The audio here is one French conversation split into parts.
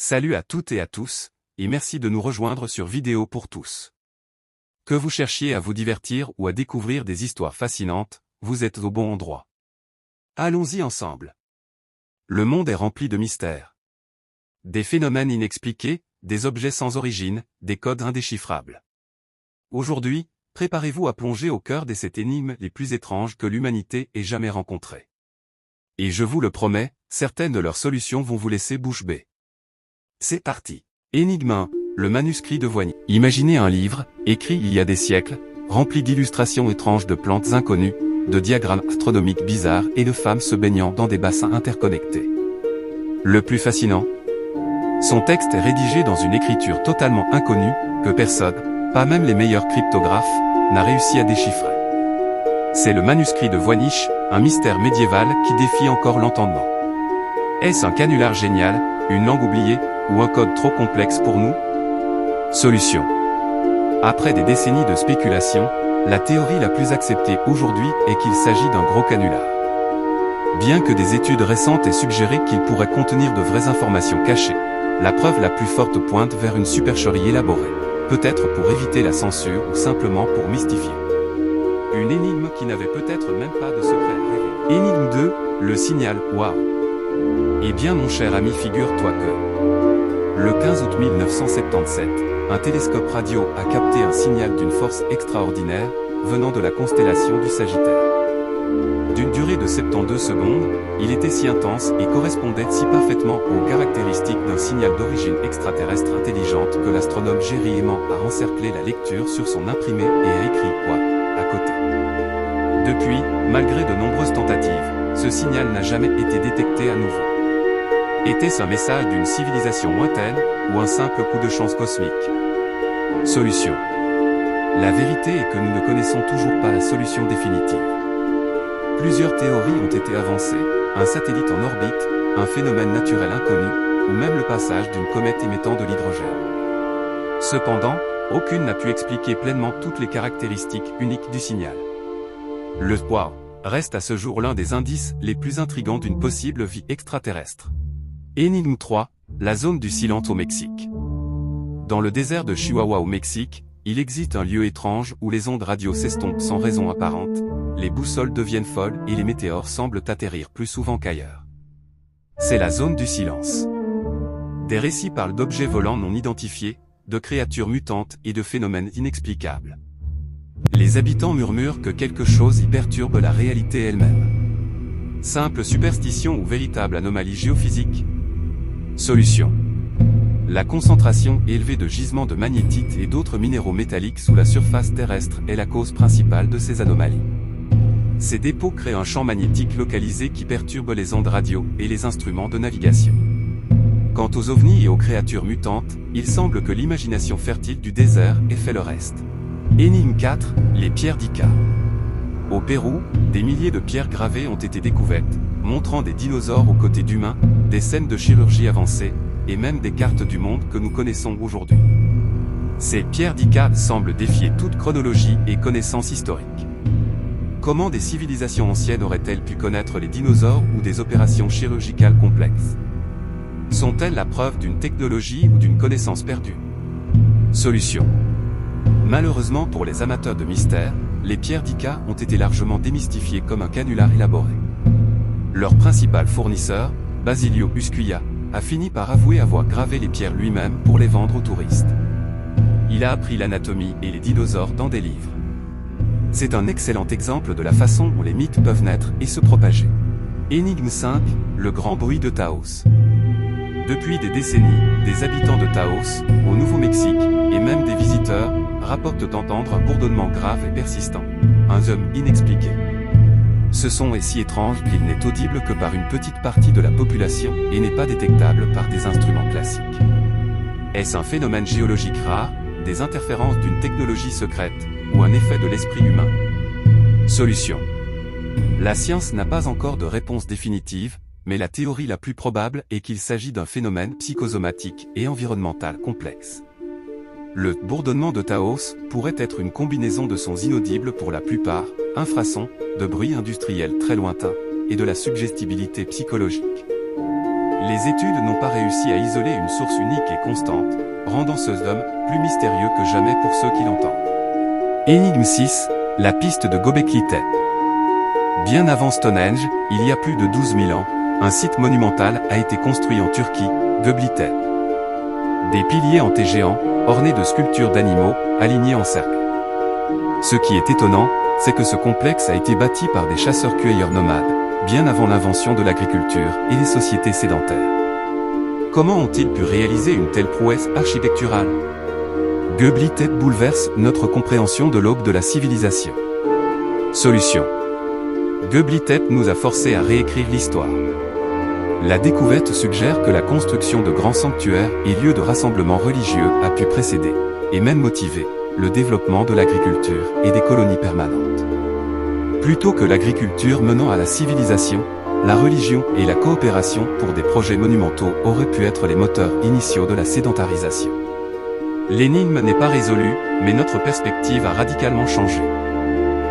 Salut à toutes et à tous, et merci de nous rejoindre sur Vidéo pour tous. Que vous cherchiez à vous divertir ou à découvrir des histoires fascinantes, vous êtes au bon endroit. Allons-y ensemble. Le monde est rempli de mystères. Des phénomènes inexpliqués, des objets sans origine, des codes indéchiffrables. Aujourd'hui, préparez-vous à plonger au cœur de cette énigme les plus étranges que l'humanité ait jamais rencontrées. Et je vous le promets, certaines de leurs solutions vont vous laisser bouche bée. C'est parti. Énigme 1, le manuscrit de Voynich. Imaginez un livre, écrit il y a des siècles, rempli d'illustrations étranges de plantes inconnues, de diagrammes astronomiques bizarres et de femmes se baignant dans des bassins interconnectés. Le plus fascinant, son texte est rédigé dans une écriture totalement inconnue, que personne, pas même les meilleurs cryptographes, n'a réussi à déchiffrer. C'est le manuscrit de Voynich, un mystère médiéval qui défie encore l'entendement. Est-ce un canular génial, une langue oubliée, ou un code trop complexe pour nous? Solution. Après des décennies de spéculation, la théorie la plus acceptée aujourd'hui est qu'il s'agit d'un gros canular. Bien que des études récentes aient suggéré qu'il pourrait contenir de vraies informations cachées, la preuve la plus forte pointe vers une supercherie élaborée, peut-être pour éviter la censure ou simplement pour mystifier. Une énigme qui n'avait peut-être même pas de secret révélé. Énigme 2, le signal WOW. Eh bien mon cher ami, figure-toi que le 15 août 1977, un télescope radio a capté un signal d'une force extraordinaire, venant de la constellation du Sagittaire. D'une durée de 72 secondes, il était si intense et correspondait si parfaitement aux caractéristiques d'un signal d'origine extraterrestre intelligente que l'astronome Jerry Heyman a encerclé la lecture sur son imprimé et a écrit « WOW » à côté. Depuis, malgré de nombreuses tentatives, ce signal n'a jamais été détecté à nouveau. Était-ce un message d'une civilisation lointaine, ou un simple coup de chance cosmique? Solution. La vérité est que nous ne connaissons toujours pas la solution définitive. Plusieurs théories ont été avancées, un satellite en orbite, un phénomène naturel inconnu, ou même le passage d'une comète émettant de l'hydrogène. Cependant, aucune n'a pu expliquer pleinement toutes les caractéristiques uniques du signal. Le WOW reste à ce jour l'un des indices les plus intrigants d'une possible vie extraterrestre. Énigme 3, la zone du silence au Mexique. Dans le désert de Chihuahua au Mexique, il existe un lieu étrange où les ondes radio s'estompent sans raison apparente, les boussoles deviennent folles et les météores semblent atterrir plus souvent qu'ailleurs. C'est la zone du silence. Des récits parlent d'objets volants non identifiés, de créatures mutantes et de phénomènes inexplicables. Les habitants murmurent que quelque chose y perturbe la réalité elle-même. Simple superstition ou véritable anomalie géophysique? Solution. La concentration élevée de gisements de magnétite et d'autres minéraux métalliques sous la surface terrestre est la cause principale de ces anomalies. Ces dépôts créent un champ magnétique localisé qui perturbe les ondes radio et les instruments de navigation. Quant aux ovnis et aux créatures mutantes, il semble que l'imagination fertile du désert ait fait le reste. Énigme 4, les pierres d'Ica. Au Pérou, des milliers de pierres gravées ont été découvertes, montrant des dinosaures aux côtés d'humains, des scènes de chirurgie avancée, et même des cartes du monde que nous connaissons aujourd'hui. Ces pierres d'Ica semblent défier toute chronologie et connaissance historique. Comment des civilisations anciennes auraient-elles pu connaître les dinosaures ou des opérations chirurgicales complexes? Sont-elles la preuve d'une technologie ou d'une connaissance perdue? Solution. Malheureusement pour les amateurs de mystères, les pierres d'Ica ont été largement démystifiées comme un canular élaboré. Leur principal fournisseur, Basilio Uscuia, a fini par avouer avoir gravé les pierres lui-même pour les vendre aux touristes. Il a appris l'anatomie et les dinosaures dans des livres. C'est un excellent exemple de la façon dont les mythes peuvent naître et se propager. Énigme 5, le grand bruit de Taos. Depuis des décennies, des habitants de Taos, au Nouveau-Mexique, et même des visiteurs, rapportent d'entendre un bourdonnement grave et persistant, un hum inexpliqué. Ce son est si étrange qu'il n'est audible que par une petite partie de la population et n'est pas détectable par des instruments classiques. Est-ce un phénomène géologique rare, des interférences d'une technologie secrète, ou un effet de l'esprit humain? Solution. La science n'a pas encore de réponse définitive, mais la théorie la plus probable est qu'il s'agit d'un phénomène psychosomatique et environnemental complexe. Le bourdonnement de Taos pourrait être une combinaison de sons inaudibles pour la plupart, infrasons, de bruits industriels très lointains, et de la suggestibilité psychologique. Les études n'ont pas réussi à isoler une source unique et constante, rendant ce dôme plus mystérieux que jamais pour ceux qui l'entendent. Énigme 6, la piste de Göbekli Tepe. Bien avant Stonehenge, il y a plus de 12 000 ans, un site monumental a été construit en Turquie, Göbekli Tepe. Des piliers en T géants, ornés de sculptures d'animaux, alignés en cercle. Ce qui est étonnant, c'est que ce complexe a été bâti par des chasseurs-cueilleurs nomades, bien avant l'invention de l'agriculture et les sociétés sédentaires. Comment ont-ils pu réaliser une telle prouesse architecturale? Göbekli Tepe bouleverse notre compréhension de l'aube de la civilisation. Solution. Göbekli Tepe nous a forcés à réécrire l'histoire. La découverte suggère que la construction de grands sanctuaires et lieux de rassemblement religieux a pu précéder, et même motiver, le développement de l'agriculture et des colonies permanentes. Plutôt que l'agriculture menant à la civilisation, la religion et la coopération pour des projets monumentaux auraient pu être les moteurs initiaux de la sédentarisation. L'énigme n'est pas résolue, mais notre perspective a radicalement changé.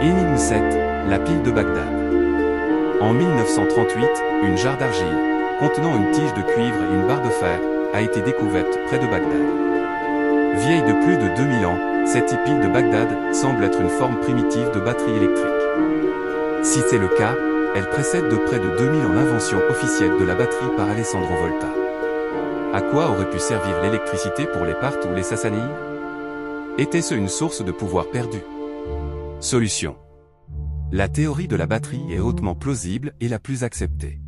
Énigme 7, la pile de Bagdad. En 1938, une jarre d'argile, contenant une tige de cuivre et une barre de fer, a été découverte près de Bagdad. Vieille de plus de 2000 ans, cette pile de Bagdad semble être une forme primitive de batterie électrique. Si c'est le cas, elle précède de près de 2000 ans l'invention officielle de la batterie par Alessandro Volta. À quoi aurait pu servir l'électricité pour les Parthes ou les Sassanides? Était-ce une source de pouvoir perdu? Solution. La théorie de la batterie est hautement plausible et la plus acceptée.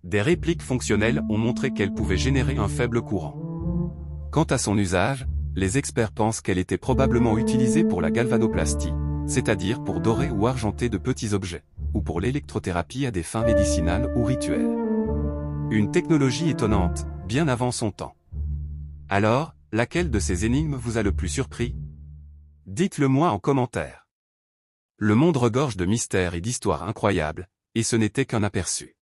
Des répliques fonctionnelles ont montré qu'elle pouvait générer un faible courant. Quant à son usage, les experts pensent qu'elle était probablement utilisée pour la galvanoplastie, c'est-à-dire pour dorer ou argenter de petits objets, ou pour l'électrothérapie à des fins médicinales ou rituelles. Une technologie étonnante, bien avant son temps. Alors, laquelle de ces énigmes vous a le plus surpris? Dites-le moi en commentaire. Le monde regorge de mystères et d'histoires incroyables, et ce n'était qu'un aperçu.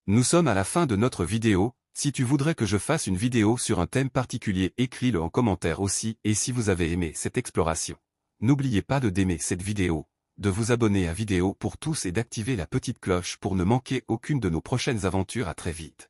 Nous sommes à la fin de notre vidéo. Si tu voudrais que je fasse une vidéo sur un thème particulier, écris-le en commentaire aussi, et si vous avez aimé cette exploration, n'oubliez pas d'aimer cette vidéo, de vous abonner à Vidéo pour tous et d'activer la petite cloche pour ne manquer aucune de nos prochaines aventures. À très vite.